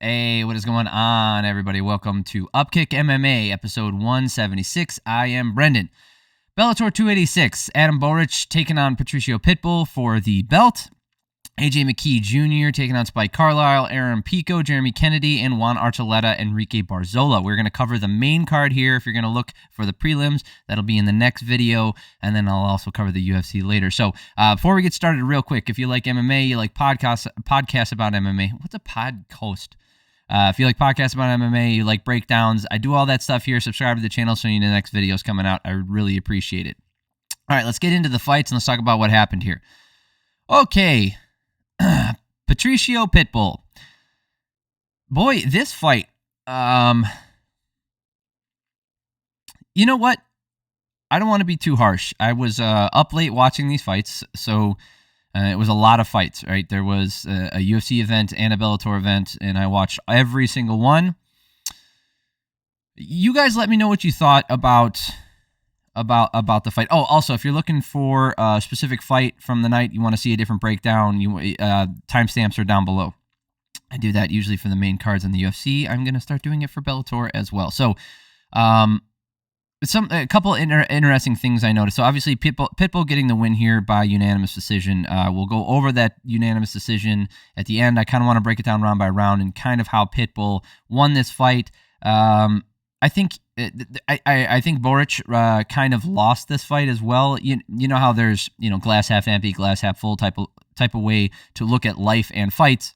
Hey, what is going on, everybody? Welcome to Upkick MMA, episode 176. I am Brendan. Bellator 286, Adam Borics taking on Patricio Pitbull for the belt. McKee Jr. taking on Carlyle, Pico, Jeremy Kennedy, and Juan Archuleta, Enrique Barzola. We're going to cover the main card here. If you're going to look for the prelims, that'll be in the next video, and then I'll also cover the UFC later. So before we get started, real quick, if you like MMA, you like podcasts about MMA. What's a podcast? If you like podcasts about MMA, you like breakdowns, I do all that stuff here. Subscribe to the channel so you know the next video's coming out. I would really appreciate it. All right, let's get into the fights and let's talk about what happened here. Okay, Patricio Pitbull. Boy, this fight, you know what? I don't want to be too harsh. I was up late watching these fights, so it was a lot of fights, right? There was a UFC event and a Bellator event, and I watched every single one. You guys let me know what you thought about the fight. Oh, also, if you're looking for a specific fight from the night, you want to see a different breakdown, timestamps are down below. I do that usually for the main cards in the UFC. I'm going to start doing it for Bellator as well. So, a couple interesting things I noticed. So obviously Pitbull getting the win here by unanimous decision. We'll go over that unanimous decision at the end. I kind of want to break it down round by round and kind of how Pitbull won this fight. I think Borics kind of lost this fight as well. You know how there's glass half empty, glass half full type of way to look at life and fights.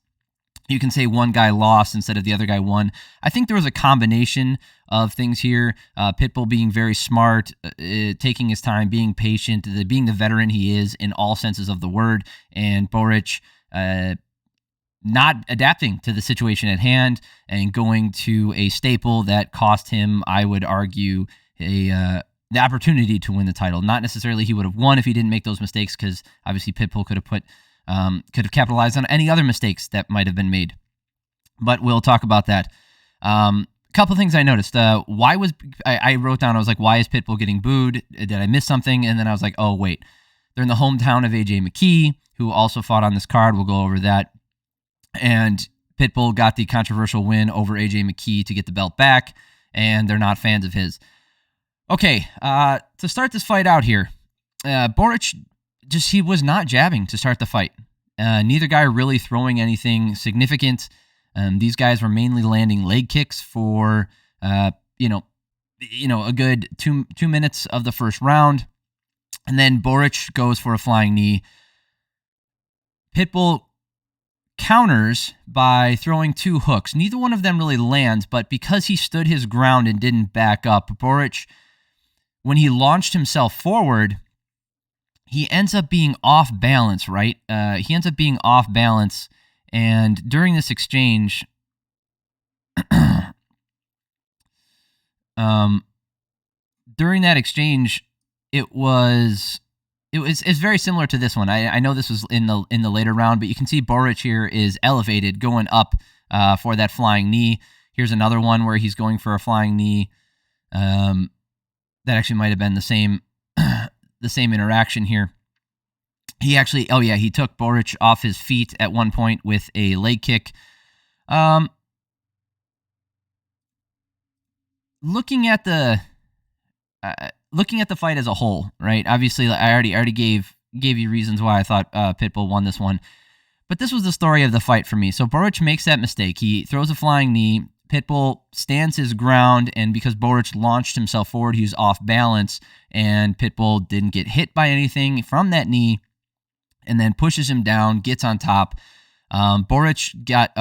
You can say one guy lost instead of the other guy won. I think there was a combination of things here. Pitbull being very smart, taking his time, being patient, being the veteran he is in all senses of the word, and Borics not adapting to the situation at hand and going to a staple that cost him, I would argue, the opportunity to win the title. Not necessarily he would have won if he didn't make those mistakes, because obviously Pitbull could have capitalized on any other mistakes that might have been made. But we'll talk about that. Couple things I noticed. I wrote down, I was like, why is Pitbull getting booed? Did I miss something? And then I was like, oh, wait. They're in the hometown of McKee, who also fought on this card. We'll go over that. And Pitbull got the controversial win over McKee to get the belt back, and they're not fans of his. Okay, to start this fight out here, Borics he was not jabbing to start the fight. Neither guy really throwing anything significant. These guys were mainly landing leg kicks for a good two minutes of the first round, and then Borics goes for a flying knee. Pitbull counters by throwing two hooks. Neither one of them really lands, but because he stood his ground and didn't back up, Borics, when he launched himself forward, he ends up being off balance, right? He ends up being off balance, and during this exchange, it's very similar to this one. I know this was in the later round, but you can see Borics here is elevated, going up for that flying knee. Here's another one where he's going for a flying knee. That actually might have been the same interaction here. He took Borics off his feet at one point with a leg kick. Looking at the fight as a whole, right? Obviously, I already gave you reasons why I thought Pitbull won this one, but this was the story of the fight for me. So Borics makes that mistake. He throws a flying knee. Pitbull stands his ground, and because Borics launched himself forward, he was off balance, and Pitbull didn't get hit by anything from that knee, and then pushes him down, gets on top. Borics got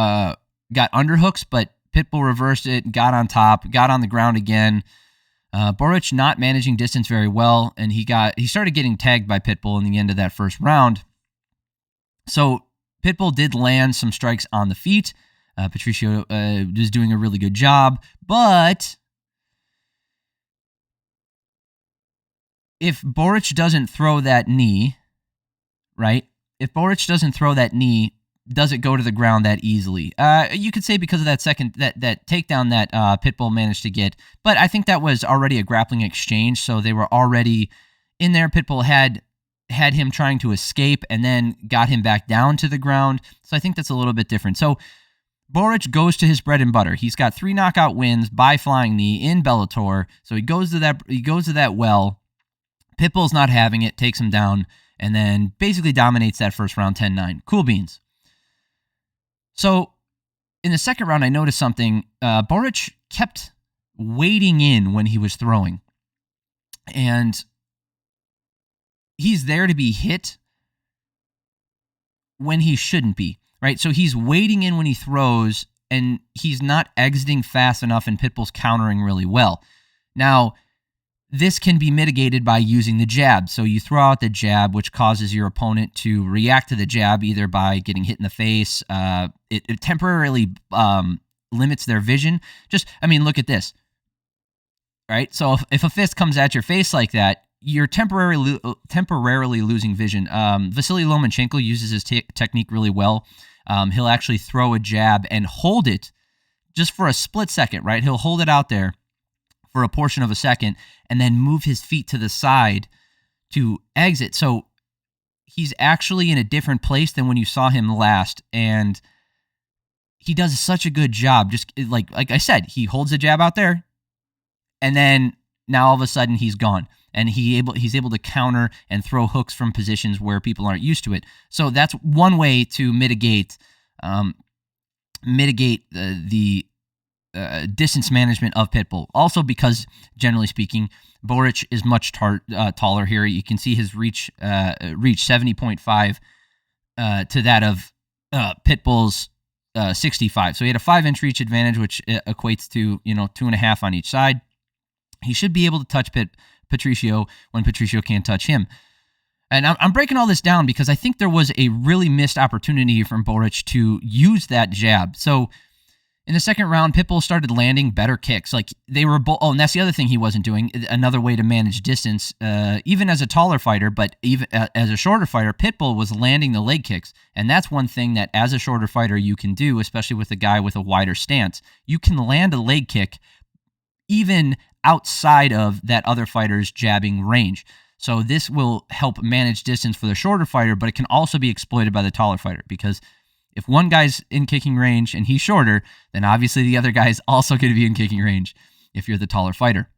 underhooks, but Pitbull reversed it, got on top, got on the ground again. Borics not managing distance very well, and he started getting tagged by Pitbull in the end of that first round. So Pitbull did land some strikes on the feet. Patricio is doing a really good job, but if Borics doesn't throw that knee, right? If Borics doesn't throw that knee, does it go to the ground that easily? You could say because of that that takedown that Pitbull managed to get, but I think that was already a grappling exchange, so they were already in there. Pitbull had him trying to escape and then got him back down to the ground, so I think that's a little bit different. So Borics goes to his bread and butter. He's got 3 knockout wins by flying knee in Bellator, so he goes to that well. Pitbull's not having it, takes him down, and then basically dominates that first round 10-9. Cool beans. So in the second round, I noticed something. Borics kept wading in when he was throwing, and he's there to be hit when he shouldn't be, right? So he's wading in when he throws, and he's not exiting fast enough, and Pitbull's countering really well. Now, this can be mitigated by using the jab. So you throw out the jab, which causes your opponent to react to the jab either by getting hit in the face. It temporarily limits their vision. Look at this, right? So if a fist comes at your face like that, you're temporarily losing vision. Vasily Lomachenko uses his technique really well. He'll actually throw a jab and hold it just for a split second, right? He'll hold it out there for a portion of a second and then move his feet to the side to exit. So he's actually in a different place than when you saw him last, and he does such a good job. Just like I said, he holds a jab out there, and then now all of a sudden he's gone, and he's able to counter and throw hooks from positions where people aren't used to it. So that's one way to mitigate the distance management of Pitbull. Also, because generally speaking, Borics is much taller here. You can see his reach 70.5 to that of Pitbull's 65. So he had a 5-inch reach advantage, which equates to 2.5 on each side. He should be able to touch Patricio when Patricio can't touch him. And I'm breaking all this down because I think there was a really missed opportunity from Borics to use that jab. So in the second round, Pitbull started landing better kicks. Like they were and that's the other thing he wasn't doing. Another way to manage distance, even as a taller fighter, but even as a shorter fighter, Pitbull was landing the leg kicks. And that's one thing that as a shorter fighter you can do, especially with a guy with a wider stance. You can land a leg kick even outside of that other fighter's jabbing range. So this will help manage distance for the shorter fighter, but it can also be exploited by the taller fighter, because if one guy's in kicking range and he's shorter, then obviously the other guy is also going to be in kicking range if you're the taller fighter.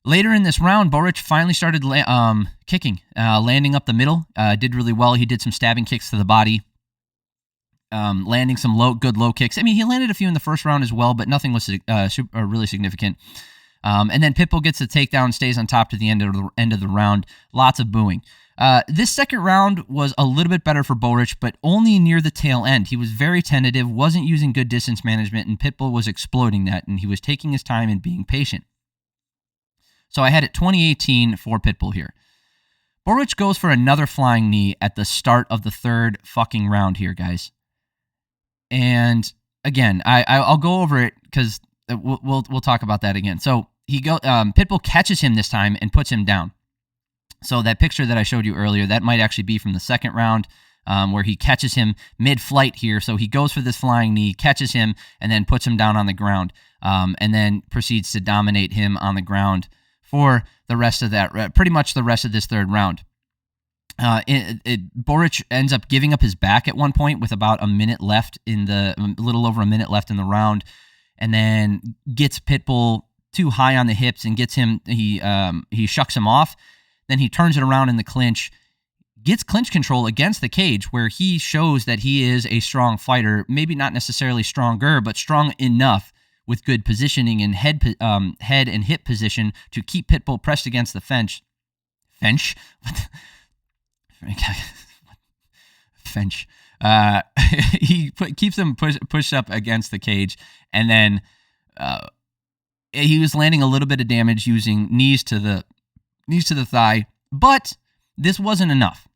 Later in this round, Borics finally started kicking, landing up the middle. Did really well. He did some stabbing kicks to the body, landing some good low kicks. I mean, he landed a few in the first round as well, but nothing was really significant. And then Pitbull gets the takedown, stays on top to the end of the round. Lots of booing. This second round was a little bit better for Borics, but only near the tail end. He was very tentative, wasn't using good distance management, and Pitbull was exploiting that, and he was taking his time and being patient. So I had it 2018 for Pitbull here. Borics goes for another flying knee at the start of the third fucking round here, guys. And again, I'll go over it because we'll talk about that again. So Pitbull catches him this time and puts him down. So that picture that I showed you earlier, that might actually be from the second round, where he catches him mid-flight here. So he goes for this flying knee, catches him, and then puts him down on the ground, and then proceeds to dominate him on the ground for the rest of that, pretty much the rest of this third round. Borics ends up giving up his back at one point with about a little over a minute left in the round, and then gets Pitbull too high on the hips and gets him. He shucks him off. Then he turns it around in the clinch, gets clinch control against the cage, where he shows that he is a strong fighter. Maybe not necessarily stronger, but strong enough with good positioning and head and hip position to keep Pitbull pressed against the fence. Fence? Fence. He keeps him pushed up against the cage, and then he was landing a little bit of damage using knees to the thigh, but this wasn't enough.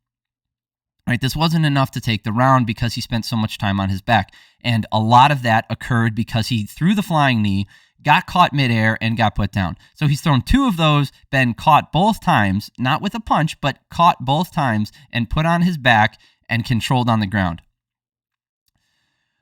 Right, this wasn't enough to take the round because he spent so much time on his back, and a lot of that occurred because he threw the flying knee, got caught midair, and got put down. So he's thrown 2 of those, been caught both times, not with a punch, but caught both times, and put on his back and controlled on the ground.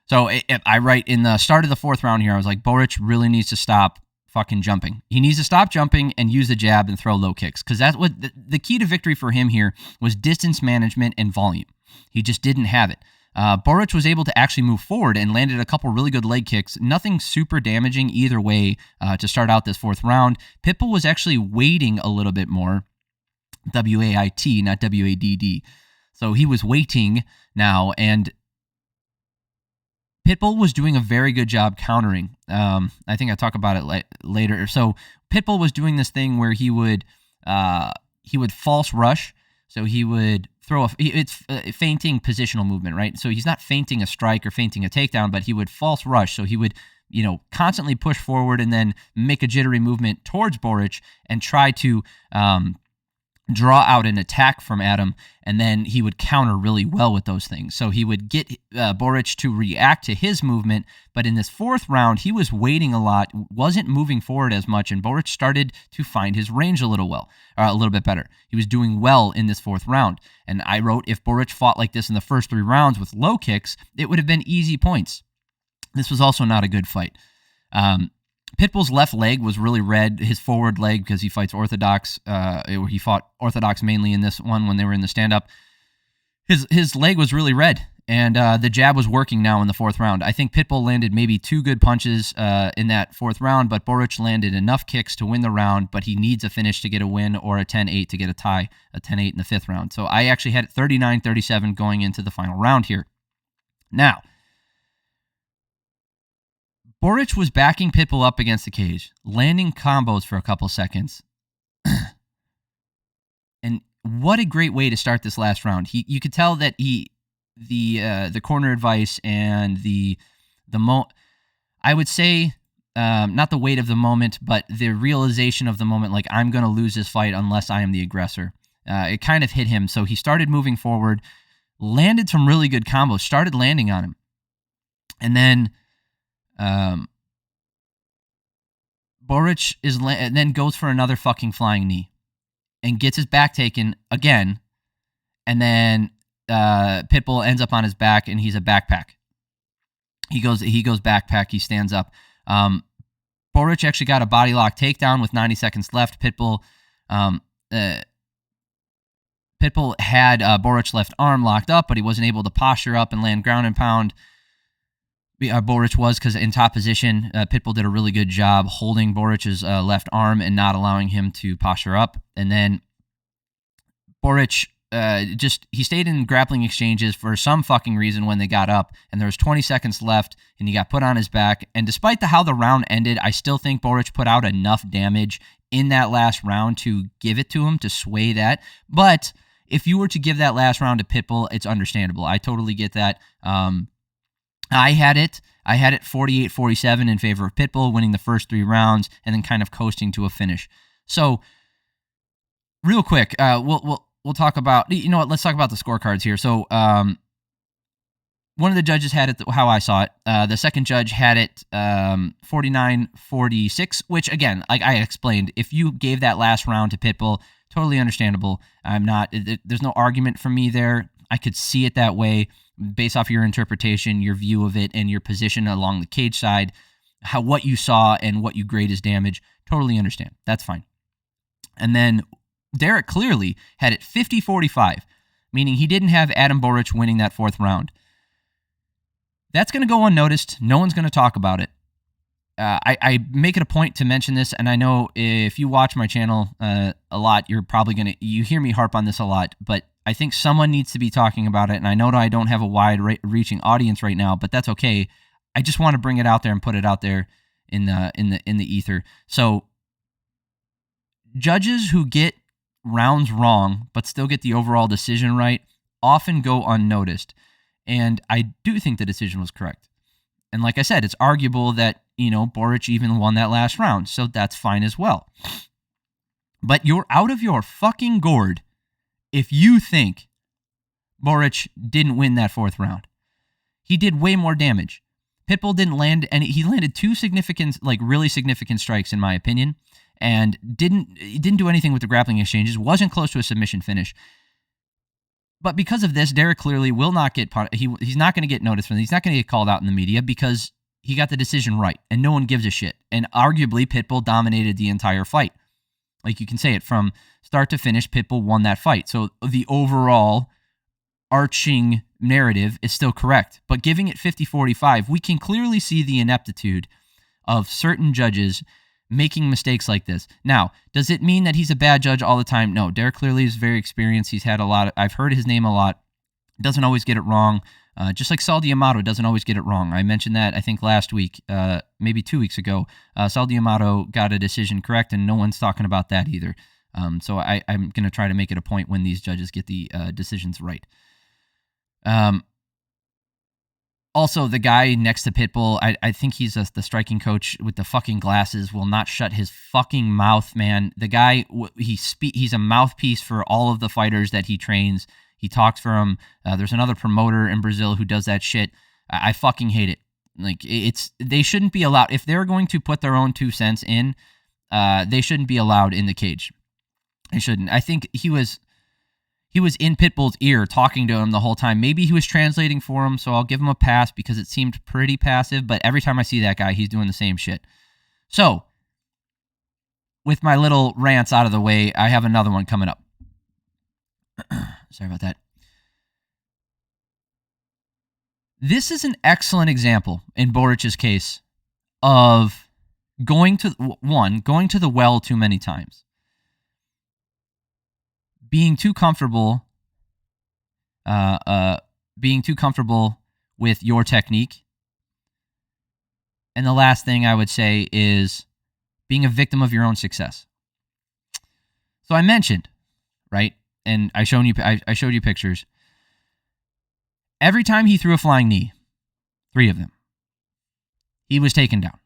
So I write in the start of the fourth round here, I was like, Borics really needs to stop fucking jumping. He needs to stop jumping and use the jab and throw low kicks, because that's what the key to victory for him here was: distance management and volume. He just didn't have it. Borics was able to actually move forward and landed a couple really good leg kicks. Nothing super damaging either way to start out this fourth round. Pitbull was actually waiting a little bit more. W-A-I-T, not W-A-D-D. So he was waiting now, and Pitbull was doing a very good job countering. I think I'll talk about it later. So Pitbull was doing this thing where he would false rush. So he would throw it's feinting positional movement, right? So he's not feinting a strike or feinting a takedown, but he would false rush. So he would, constantly push forward and then make a jittery movement towards Borics and try to draw out an attack from Adam, and then he would counter really well with those things. So he would get Borics to react to his movement, but in this fourth round, he was waiting a lot, wasn't moving forward as much, and Borics started to find his range a little bit better. He was doing well in this fourth round, and I wrote, if Borics fought like this in the first 3 rounds with low kicks, it would have been easy points. This was also not a good fight. Pitbull's left leg was really red, his forward leg, because he fights orthodox. He fought orthodox mainly in this one when they were in the stand-up. His leg was really red, and the jab was working now in the fourth round. I think Pitbull landed maybe 2 good punches in that fourth round, but Borics landed enough kicks to win the round, but he needs a finish to get a win or a 10-8 to get a tie, a 10-8 in the fifth round. So I actually had it 39-37 going into the final round here. Now, Borics was backing Pitbull up against the cage, landing combos for a couple seconds. And what a great way to start this last round. You could tell that the corner advice and I would say not the weight of the moment, but the realization of the moment, like, I'm going to lose this fight unless I am the aggressor. It kind of hit him, so he started moving forward, landed some really good combos, started landing on him. And then Borics then goes for another fucking flying knee and gets his back taken again, and then Pitbull ends up on his back, and he's a backpack. He goes backpack. He stands up. Borics actually got a body lock takedown with 90 seconds left. Pitbull had Borics' left arm locked up, but he wasn't able to posture up and land ground and pound. Borics was, because in top position, Pitbull did a really good job holding Borics' left arm and not allowing him to posture up. And then Borics he stayed in grappling exchanges for some fucking reason when they got up, and there was 20 seconds left, and he got put on his back. And despite how the round ended, I still think Borics put out enough damage in that last round to give it to him, to sway that. But if you were to give that last round to Pitbull, it's understandable. I totally get that. I had it 48-47 in favor of Pitbull, winning the first 3 rounds and then kind of coasting to a finish. So, real quick, we'll talk about, let's talk about the scorecards here. So, one of the judges had it how I saw it. The second judge had it 49-46, which, again, like I explained, if you gave that last round to Pitbull, totally understandable. There's no argument from me there. I could see it that way based off your interpretation, your view of it, and your position along the cage side, what you saw and what you grade as damage. Totally understand. That's fine. And then Derek clearly had it 50-45, meaning he didn't have Adam Borics winning that fourth round. That's going to go unnoticed. No one's going to talk about it. I make it a point to mention this, and I know if you watch my channel a lot, you hear me harp on this a lot, but I think someone needs to be talking about it, and I know that I don't have a wide-reaching audience right now, but that's okay. I just want to bring it out there and put it out there in the ether. So, judges who get rounds wrong but still get the overall decision right often go unnoticed, and I do think the decision was correct. And like I said, it's arguable that Borics even won that last round, so that's fine as well. But you're out of your fucking gourd if you think Borics didn't win that fourth round. He did way more damage. Pitbull didn't land, and he landed 2 really significant strikes, in my opinion, and didn't do anything with the grappling exchanges, wasn't close to a submission finish. But because of this, Derek clearly will not get, he's not going to get noticed, he's not going to get called out in the media because he got the decision right, and no one gives a shit. And arguably, Pitbull dominated the entire fight. Like, you can say it from start to finish, Pitbull won that fight. So the overall arching narrative is still correct. But giving it 50-45, we can clearly see the ineptitude of certain judges making mistakes like this. Now, does it mean that he's a bad judge all the time? No, Derek clearly is very experienced. He's had a lot. I've heard his name a lot. Doesn't always get it wrong. Just like Sal D'Amato doesn't always get it wrong. I mentioned that, I think, last week, maybe 2 weeks ago. Sal D'Amato got a decision correct, and no one's talking about that either. So I'm going to try to make it a point when these judges get the decisions right. Also, the guy next to Pitbull, I think he's the striking coach with the fucking glasses, will not shut his fucking mouth, man. The guy, he's a mouthpiece for all of the fighters that he trains. He talks for them. There's another promoter in Brazil who does that shit. I fucking hate it. Like, they shouldn't be allowed. If they're going to put their own 2 cents in, they shouldn't be allowed in the cage. They shouldn't. I think he was in Pitbull's ear talking to him the whole time. Maybe he was translating for him, so I'll give him a pass because it seemed pretty passive, but every time I see that guy, he's doing the same shit. So, with my little rants out of the way, I have another one coming up. Sorry about that. This is an excellent example, in Borics' case, of going to the well too many times. Being too comfortable with your technique. And the last thing I would say is being a victim of your own success. So I mentioned, right, and I showed you pictures. Every time he threw a flying knee, 3 of them, he was taken down.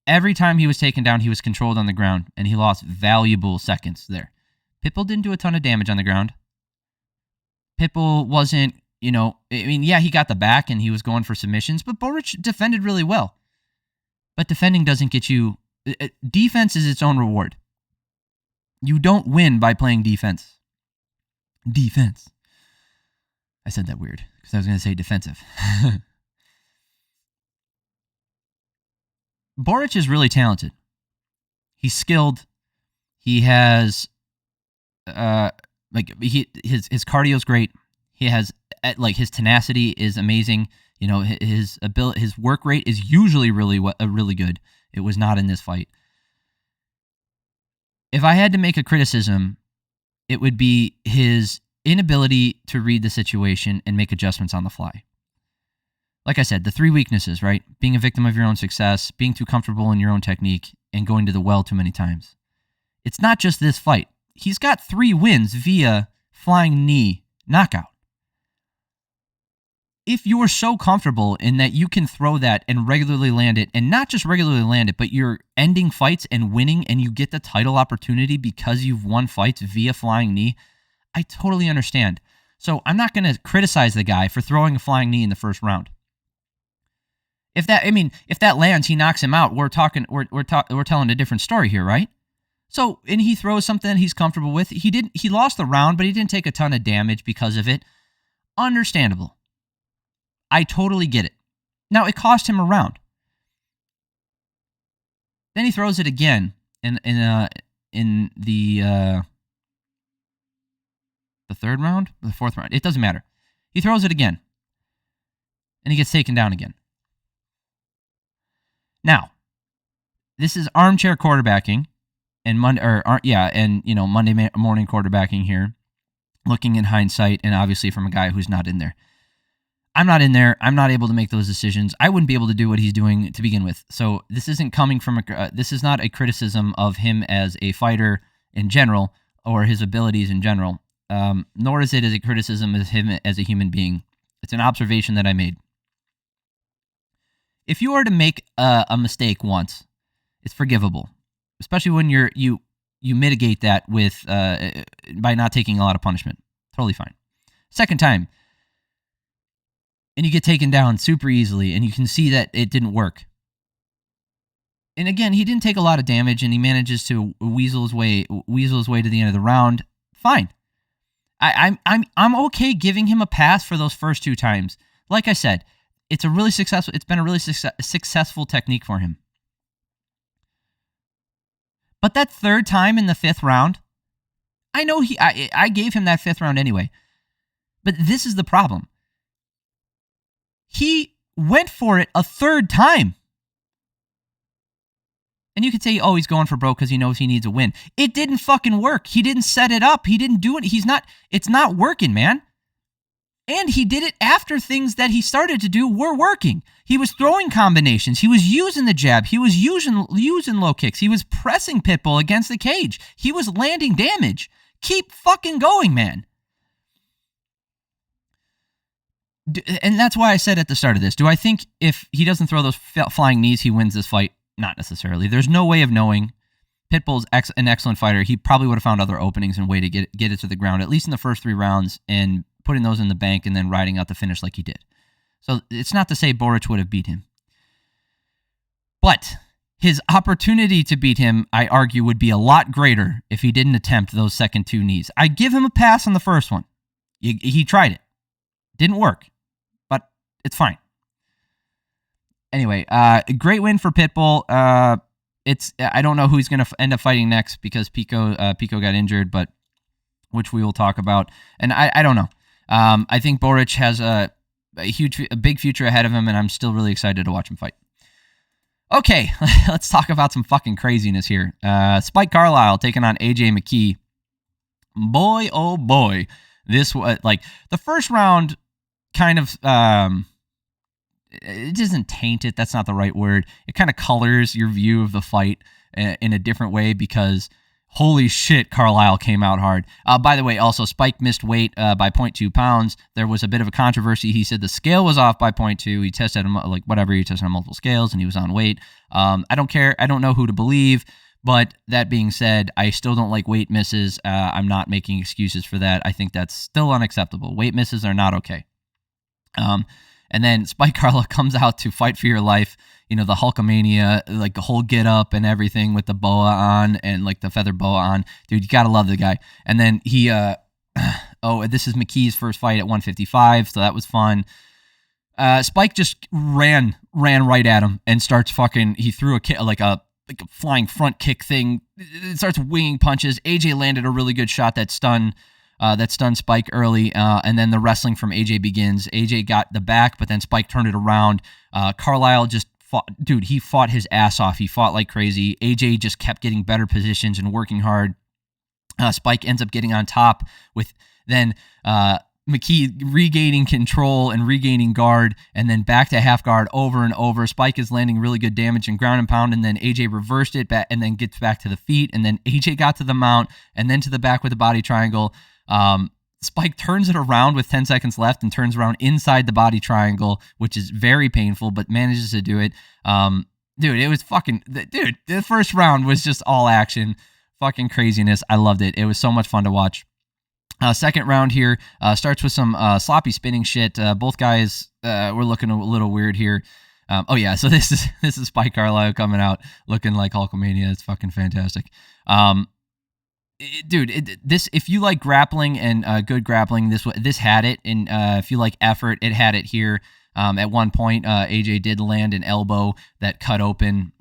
Every time he was taken down, he was controlled on the ground, and he lost valuable seconds there. Pitbull didn't do a ton of damage on the ground. Pitbull wasn't, he got the back and he was going for submissions, but Borics defended really well. But defending doesn't get you... Defense is its own reward. You don't win by playing defense. Defense. I said that weird because I was going to say defensive. Borics is really talented. He's skilled. He has... his cardio's great. He has his tenacity is amazing. His work rate is usually really good. It was not in this fight. If I had to make a criticism, it would be his inability to read the situation and make adjustments on the fly. Like I said, the 3 weaknesses, right? Being a victim of your own success, being too comfortable in your own technique, and going to the well too many times. It's not just this fight. He's got 3 wins via flying knee knockout. If you're so comfortable in that you can throw that and regularly land it, and not just regularly land it, but you're ending fights and winning and you get the title opportunity because you've won fights via flying knee, I totally understand. So I'm not going to criticize the guy for throwing a flying knee in the first round. If that lands, he knocks him out. We're telling a different story here, right? So, and he throws something he's comfortable with. He lost the round, but he didn't take a ton of damage because of it. Understandable. I totally get it. Now, it cost him a round. Then he throws it again in the 3rd round, or the 4th round. It doesn't matter. He throws it again, and he gets taken down again. Now, this is armchair quarterbacking. And Monday morning quarterbacking here, looking in hindsight, and obviously from a guy who's not in there. I'm not in there. I'm not able to make those decisions. I wouldn't be able to do what he's doing to begin with. So this isn't coming from this is not a criticism of him as a fighter in general or his abilities in general. Nor is it as a criticism of him as a human being. It's an observation that I made. If you are to make a mistake once, it's forgivable. Especially when you mitigate that with by not taking a lot of punishment. Totally fine. Second time, and you get taken down super easily, and you can see that it didn't work. And again, he didn't take a lot of damage, and he manages to weasel his way to the end of the round. Fine. I'm okay giving him a pass for those first 2 times. Like I said, it's been a really successful technique for him. But that 3rd time in the 5th round, I know I gave him that 5th round anyway. But this is the problem. He went for it a third time. And you could say, oh, he's going for broke because he knows he needs a win. It didn't fucking work. He didn't set it up. He didn't do it. It's not working, man. And he did it after things that he started to do were working. He was throwing combinations. He was using the jab. He was using low kicks. He was pressing Pitbull against the cage. He was landing damage. Keep fucking going, man. And that's why I said at the start of this, do I think if he doesn't throw those flying knees, he wins this fight? Not necessarily. There's no way of knowing. Pitbull's an excellent fighter. He probably would have found other openings and way to get it to the ground, at least in the first 3 rounds, and putting those in the bank and then riding out the finish like he did. So it's not to say Borics would have beat him. But his opportunity to beat him, I argue, would be a lot greater if he didn't attempt those second 2 knees. I give him a pass on the first one. He tried it. Didn't work. But it's fine. Anyway, great win for Pitbull. I don't know who he's going to end up fighting next because Pico got injured, but which we will talk about. And I don't know. I think Borics has a big future ahead of him, and I'm still really excited to watch him fight. Okay, let's talk about some fucking craziness here. Spike Carlyle taking on AJ McKee. Boy, oh boy, this was like the first round. Kind of, it doesn't taint it. That's not the right word. It kind of colors your view of the fight in a different way because. Holy shit, Carlyle came out hard. By the way, also, Spike missed weight by 0.2 pounds. There was a bit of a controversy. He said the scale was off by 0.2. He tested him, he tested on multiple scales, and he was on weight. I don't care. I don't know who to believe. But that being said, I still don't like weight misses. I'm not making excuses for that. I think that's still unacceptable. Weight misses are not okay. And then Spike Carlyle comes out to fight for your life. You know, the Hulkamania, like the whole get up and everything with the boa on and like the feather boa on. Dude, you got to love the guy. And then he, this is McKee's first fight at 155. So that was fun. Spike just ran right at him and starts he threw a kick, like a flying front kick thing. It starts winging punches. AJ landed a really good shot that stunned Spike early, and then the wrestling from AJ begins. AJ got the back, but then Spike turned it around. Carlyle just fought. Dude, he fought his ass off. He fought like crazy. AJ just kept getting better positions and working hard. Spike ends up getting on top with then McKee regaining control and regaining guard, and then back to half guard over and over. Spike is landing really good damage and ground and pound, and then AJ reversed it back and then gets back to the feet, and then AJ got to the mount and then to the back with the body triangle. Spike turns it around with 10 seconds left and turns around inside the body triangle, which is very painful, but manages to do it. Dude, it was the first round was just all action, fucking craziness. I loved it. It was so much fun to watch. Second round here starts with some sloppy spinning shit. Both guys were looking a little weird here. So this is Spike Carlyle coming out looking like Hulkamania. It's fucking fantastic. This if you like grappling and good grappling, this had it. And if you like effort, it had it here. At one point, AJ did land an elbow that cut open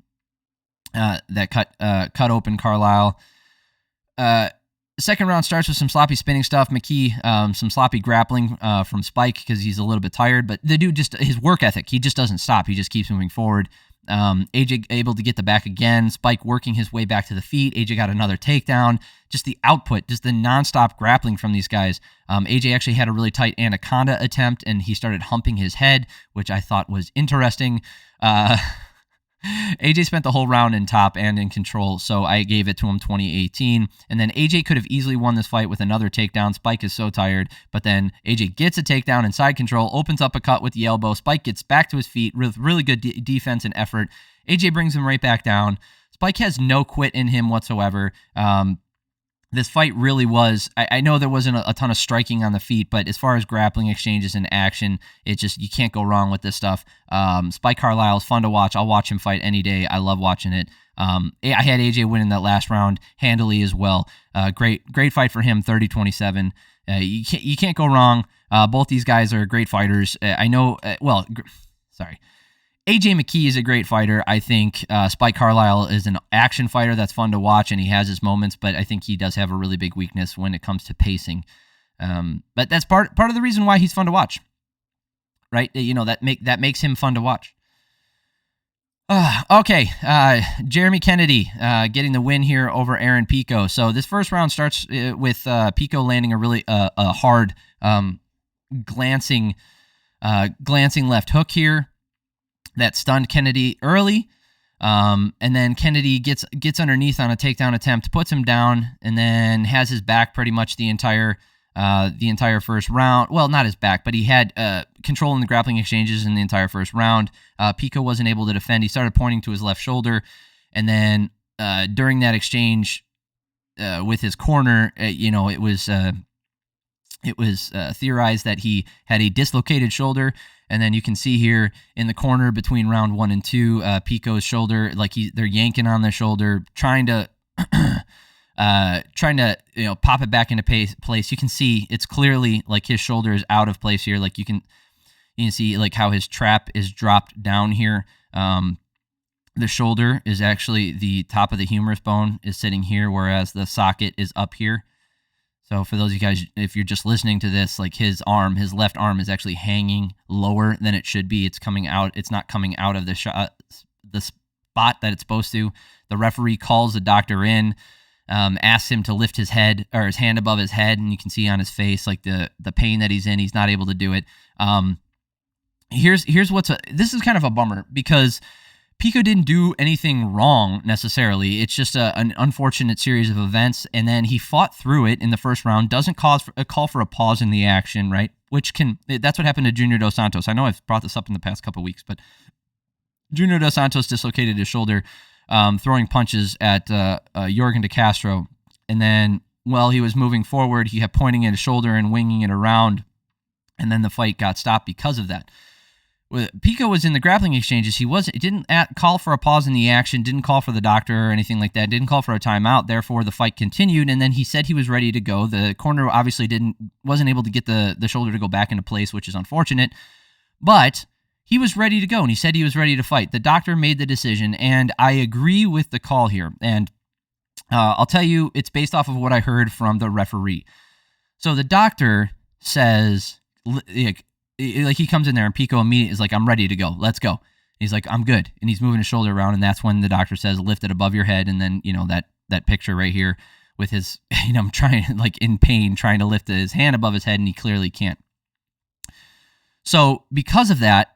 Carlyle. Second round starts with some sloppy spinning stuff. McKee, some sloppy grappling from Spike because he's a little bit tired. But the dude his work ethic, he just doesn't stop. He just keeps moving forward. AJ able to get the back again. Spike working his way back to the feet. AJ got another takedown. Just the output, just the nonstop grappling from these guys. AJ actually had a really tight anaconda attempt, and he started humping his head, which I thought was interesting. AJ spent the whole round in top and in control, so I gave it to him 2018. And then AJ could have easily won this fight with another takedown. Spike is so tired, but then AJ gets a takedown inside control, opens up a cut with the elbow. Spike gets back to his feet with really good defense and effort. AJ brings him right back down. Spike has no quit in him whatsoever. This fight really was, I know there wasn't a ton of striking on the feet, but as far as grappling exchanges and action, it just, you can't go wrong with this stuff. Spike Carlyle is fun to watch. I'll watch him fight any day. I love watching it. I had AJ winning that last round handily as well. Great fight for him, 30-27. You can't go wrong. Both these guys are great fighters. AJ McKee is a great fighter. I think Spike Carlyle is an action fighter that's fun to watch, and he has his moments, but I think he does have a really big weakness when it comes to pacing. But that's part of the reason why he's fun to watch, right? That makes him fun to watch. Okay, Jeremy Kennedy getting the win here over Aaron Pico. So this first round starts with Pico landing a really hard glancing left hook here that stunned Kennedy early. And then Kennedy gets underneath on a takedown attempt, puts him down, and then has his back pretty much the entire first round. Well, not his back, but he had control in the grappling exchanges in the entire first round. Pico wasn't able to defend. He started pointing to his left shoulder, and then during that exchange with his corner, it was theorized that he had a dislocated shoulder. And then you can see here in the corner between round 1 and 2, Pico's shoulder, like they're yanking on the shoulder, trying to pop it back into place. You can see it's clearly like his shoulder is out of place here. Like you can see like how his trap is dropped down here. The shoulder is actually the top of the humerus bone is sitting here, whereas the socket is up here. So for those of you guys, if you're just listening to this, like his left arm is actually hanging lower than it should be. It's coming out. It's not coming out of the spot that it's supposed to. The referee calls the doctor in, asks him to lift his head or his hand above his head, and you can see on his face like the pain that he's in. He's not able to do it. This is kind of a bummer because Pico didn't do anything wrong necessarily. It's just an unfortunate series of events, and then he fought through it in the first round. Doesn't call for a pause in the action, right? That's what happened to Junior Dos Santos. I know I've brought this up in the past couple of weeks, but Junior Dos Santos dislocated his shoulder throwing punches at Jorgen De Castro, and then while he was moving forward, he kept pointing at his shoulder and winging it around, and then the fight got stopped because of that. Pico was in the grappling exchanges. He didn't call for a pause in the action, didn't call for the doctor or anything like that, didn't call for a timeout. Therefore, the fight continued, and then he said he was ready to go. The corner obviously wasn't able to get the shoulder to go back into place, which is unfortunate, but he was ready to go, and he said he was ready to fight. The doctor made the decision, and I agree with the call here. And I'll tell you, it's based off of what I heard from the referee. So the doctor says, like he comes in there and Pico immediately is like, I'm ready to go. Let's go. He's like, I'm good. And he's moving his shoulder around. And that's when the doctor says, lift it above your head. And then, that picture right here with his, trying like in pain, trying to lift his hand above his head. And he clearly can't. So because of that,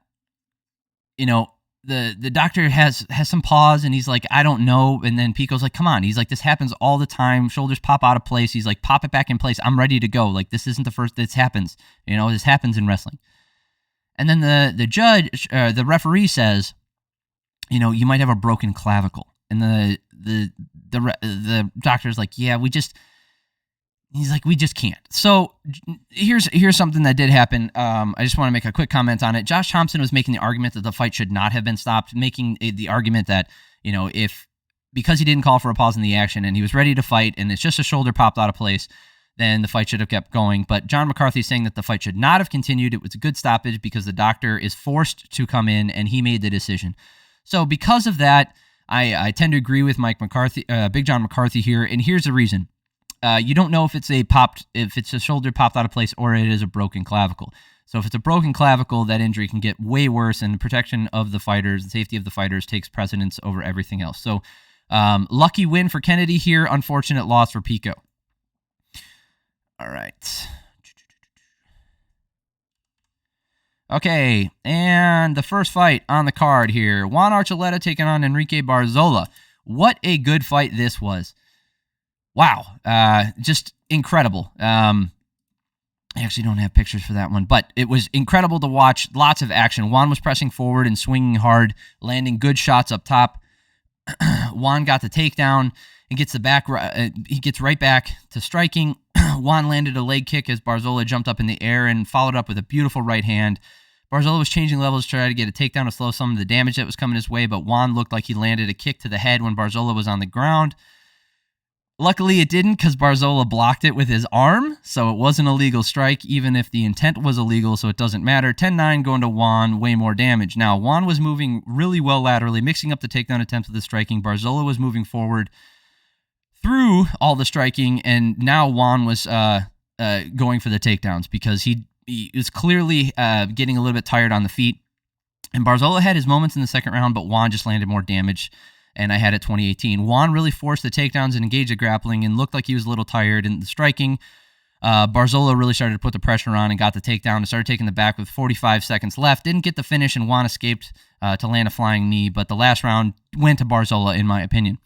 the doctor has some pause and he's like, I don't know. And then Pico's like, come on. He's like, this happens all the time. Shoulders pop out of place. He's like, pop it back in place. I'm ready to go. Like, this isn't the first this happens. This happens in wrestling. And then the judge, the referee says, you might have a broken clavicle. And the doctor's like, yeah, he's like, we just can't. So here's something that did happen. I just want to make a quick comment on it. Josh Thompson was making the argument that the fight should not have been stopped, making the argument that, because he didn't call for a pause in the action and he was ready to fight and it's just a shoulder popped out of place, then the fight should have kept going. But John McCarthy is saying that the fight should not have continued. It was a good stoppage because the doctor is forced to come in and he made the decision. So because of that, I tend to agree with Mike McCarthy, Big John McCarthy here. And here's the reason. You don't know if it's a shoulder popped out of place or it is a broken clavicle. So if it's a broken clavicle, that injury can get way worse, and the protection of the fighters, the safety of the fighters takes precedence over everything else. So lucky win for Kennedy here, unfortunate loss for Pico. All right. Okay, and the first fight on the card here, Juan Archuleta taking on Enrique Barzola. What a good fight this was. Wow, just incredible. I actually don't have pictures for that one, but it was incredible to watch. Lots of action. Juan was pressing forward and swinging hard, landing good shots up top. Juan got the takedown and gets the back. He gets right back to striking. Juan landed a leg kick as Barzola jumped up in the air and followed up with a beautiful right hand. Barzola was changing levels to try to get a takedown to slow some of the damage that was coming his way, but Juan looked like he landed a kick to the head when Barzola was on the ground. Luckily, it didn't because Barzola blocked it with his arm, so it wasn't a legal strike, even if the intent was illegal, so it doesn't matter. 10-9 going to Juan, way more damage. Now, Juan was moving really well laterally, mixing up the takedown attempts with the striking. Barzola was moving forward through all the striking, and now Juan was going for the takedowns because he was clearly getting a little bit tired on the feet. And Barzola had his moments in the second round, but Juan just landed more damage, and I had it 2018. Juan really forced the takedowns and engaged the grappling and looked like he was a little tired in the striking. Barzola really started to put the pressure on and got the takedown and started taking the back with 45 seconds left. Didn't get the finish, and Juan escaped to land a flying knee, but the last round went to Barzola, in my opinion.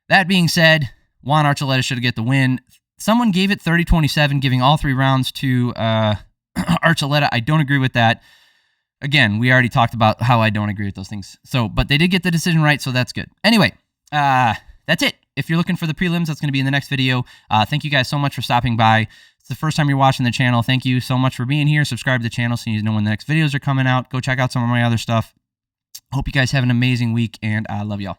That being said, Juan Archuleta should get the win. Someone gave it 30-27, giving all 3 rounds to Archuleta. I don't agree with that. Again, we already talked about how I don't agree with those things. But they did get the decision right, so that's good. Anyway, that's it. If you're looking for the prelims, that's going to be in the next video. Thank you guys so much for stopping by. It's the first time you're watching the channel. Thank you so much for being here. Subscribe to the channel so you know when the next videos are coming out. Go check out some of my other stuff. Hope you guys have an amazing week, and I love y'all.